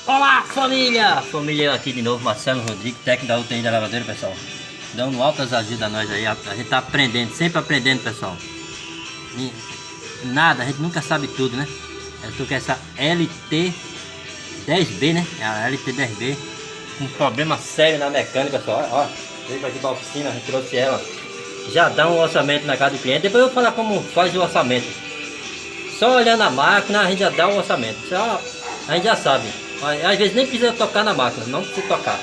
Olá, família! Família aqui de novo, Marcelo Rodrigues, técnico da UTI da lavadeira, pessoal. Dando altas ajudas a nós aí, a gente tá aprendendo, sempre aprendendo, pessoal. E nada, a gente nunca sabe tudo, né? Eu tô com essa LT10B, né? A LT10B, um problema sério na mecânica, pessoal. Ó, veio aqui pra oficina, a gente trouxe ela. Já dá um orçamento na casa do cliente, depois eu vou falar como faz o orçamento. Só olhando a máquina, a gente já dá um orçamento. Só, a gente já sabe. Às vezes nem precisa tocar na máquina, não precisa tocar.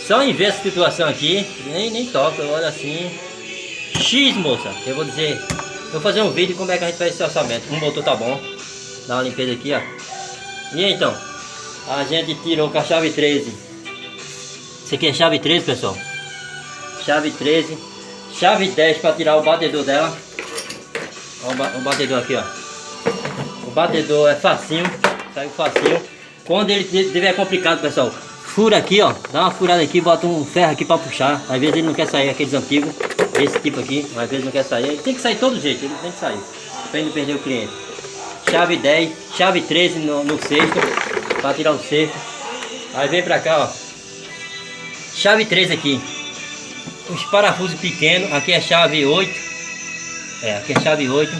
Só em ver essa situação aqui, nem toca, eu olho assim. X, moça, eu vou dizer. Eu vou fazer um vídeo como é que a gente faz esse orçamento. Um motor tá bom. Dá uma limpeza aqui, ó. E então, a gente tirou com a chave 13. Isso aqui é chave 13, pessoal. Chave 13. Chave 10 para tirar o batedor dela. Ó, o batedor aqui, ó. O batedor é facinho, saiu facinho. Quando ele tiver complicado, pessoal, fura aqui, ó, dá uma furada aqui, bota um ferro aqui para puxar. Às vezes ele não quer sair, aqueles antigos, esse tipo aqui, às vezes não quer sair. Ele tem que sair de todo jeito, ele tem que sair, para não perder o cliente. Chave 10, chave 13 no cesto, para tirar o cesto. Aí vem pra cá, ó. Chave 13 aqui. Os parafusos pequenos, aqui é chave 8. Aqui é chave 8.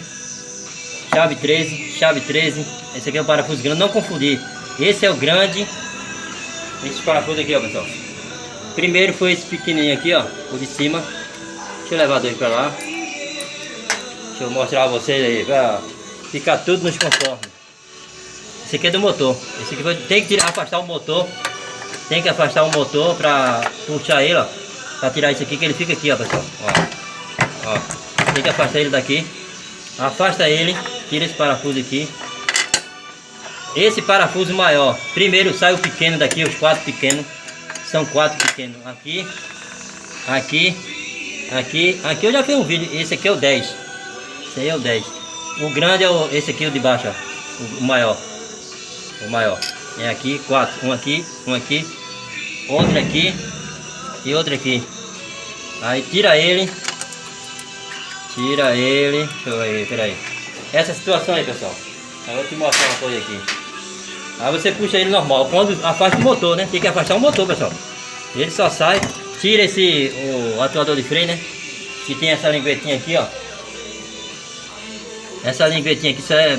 Chave 13, chave 13. Esse aqui é o parafuso grande, não confundir. Esse é o grande. Esse parafuso aqui, ó, pessoal. Primeiro foi esse pequenininho aqui, ó, o de cima. Deixa eu levar dois pra lá. Deixa eu mostrar a vocês aí, pra ficar tudo nos conformes. Esse aqui é do motor. Esse aqui tem que afastar o motor. Tem que afastar o motor pra puxar ele, ó. Pra tirar isso aqui, que ele fica aqui, ó, pessoal. Ó. Tem que afastar ele daqui. Afasta ele, tira esse parafuso aqui. Esse parafuso maior, primeiro sai o pequeno daqui, os 4 pequenos. São 4 pequenos. Aqui eu já fiz um vídeo. Esse aqui é o 10. Esse aí é o 10. O grande é esse aqui, o de baixo, ó. O maior. O maior. É aqui, 4. Um aqui, outro aqui e outro aqui. Aí tira ele. Deixa eu ver, peraí. Essa situação aí, pessoal. Eu vou te mostrar uma coisa aqui. Aí você puxa ele normal. Quando afasta o motor, né? Tem que afastar o motor, pessoal. Ele só sai. Tira o atuador de freio, né? Que tem essa linguetinha aqui, ó. Essa linguetinha aqui, só é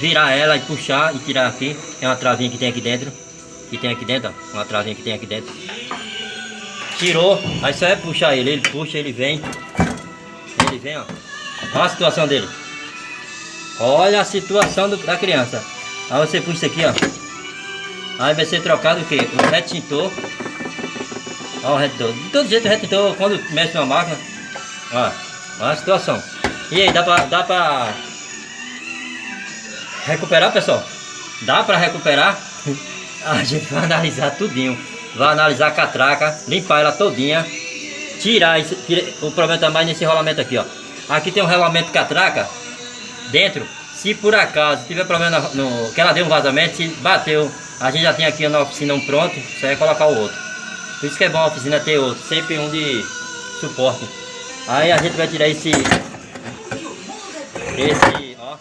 virar ela e puxar e tirar aqui. É uma travinha que tem aqui dentro. Ó. Uma travinha que tem aqui dentro. Tirou. Aí só é puxar ele. Ele puxa, ele vem. Ele vem, ó. Olha a situação dele. Olha a situação da criança. Aí você puxa isso aqui, ó. Aí vai ser trocado o que? O retintor. Ó, o retintor. De todo jeito o retintor, quando mexe na máquina. Ó, olha a situação. E aí, dá pra recuperar, pessoal? Dá pra recuperar? A gente vai analisar tudinho. Vai analisar a catraca, limpar ela todinha. Tirar isso. O problema tá mais nesse rolamento aqui, ó. Aqui tem um rolamento catraca dentro. Se por acaso tiver problema que ela deu um vazamento, se bateu, a gente já tem aqui na oficina um pronto, só é colocar o outro. Por isso que é bom a oficina ter outro, sempre um de suporte. Aí a gente vai tirar ó.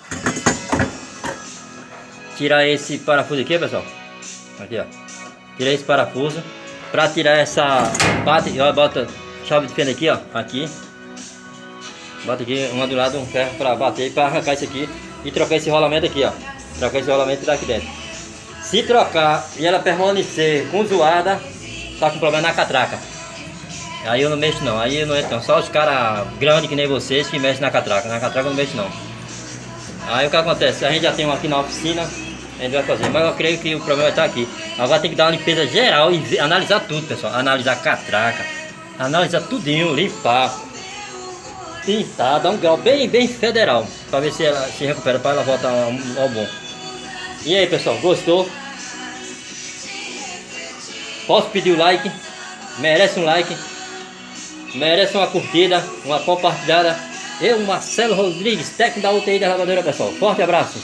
Tirar esse parafuso aqui, pessoal. Aqui, ó. Tirar esse parafuso. Pra tirar essa parte, ó, bota chave de fenda aqui, ó. Aqui. Bota aqui, uma do lado, um ferro pra bater, pra arrancar isso aqui. E trocar esse rolamento aqui, ó. Trocar esse rolamento daqui dentro. Se trocar e ela permanecer com zoada, tá com problema na catraca. Aí eu não mexo não, aí eu não entro não. Só os caras grandes que nem vocês que mexem na catraca. Na catraca eu não mexo não. Aí o que acontece? A gente já tem um aqui na oficina, a gente vai fazer. Mas eu creio que o problema vai estar aqui. Agora tem que dar uma limpeza geral e analisar tudo, pessoal. Analisar a catraca. Analisar tudinho, limpar. Pintar, dar um grau bem federal, para ver se ela se recupera, para ela voltar ao bom. E aí, pessoal, gostou? Posso pedir o like? Merece um like, merece uma curtida, uma compartilhada. Eu, Marcelo Rodrigues, técnico da UTI da lavadeira, pessoal. Forte abraço.